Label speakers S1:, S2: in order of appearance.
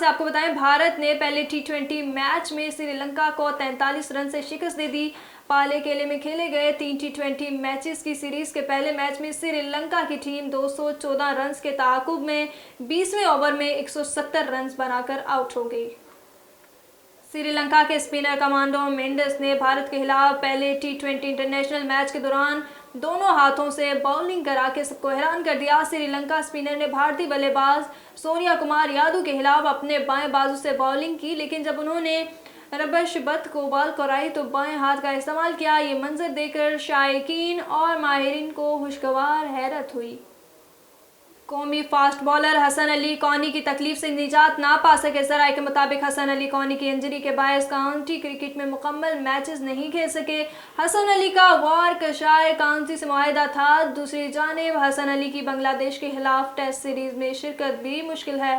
S1: से आपको बताएं, भारत ने पहले टी20 मैच में श्रीलंका को 43 रन से शिकस्त दे दी। पाले केले में खेले गए 3 टी20 मैचेस की सीरीज के पहले मैच में श्रीलंका की टीम 214 रन के ताकुब में 20वें ओवर में 170 रन बनाकर आउट हो गई। श्रीलंका के स्पिनर कमांडो मेंडिस ने भारत के खिलाफ पहले टी20 इंटरनेशनल मैच के दौरान दोनों हाथों से बॉलिंग करा के सबको हैरान कर दिया। श्रीलंका स्पिनर ने भारतीय बल्लेबाज सूर्या कुमार यादव के खिलाफ अपने बाएं बाजू से बॉलिंग की, लेकिन जब उन्होंने रबशबत को बॉल कराई तो बाएं हाथ का इस्तेमाल किया। ये मंजर देखकर शायकीन और माहिरीन को खुशगवार हैरत हुई। कौमी फास्ट बॉलर हसन अली कौनी की तकलीफ से निजात ना पा सके। ज़राए के मुताबिक हसन अली कौनी की इंजरी के बायस काउंटी क्रिकेट में मुकम्मल मैचेस नहीं खेल सके। हसन अली का वॉर्कशायर काउंटी से मुआहदा था। दूसरी जानिब हसन अली की बांग्लादेश के खिलाफ टेस्ट सीरीज में शिरकत भी मुश्किल है।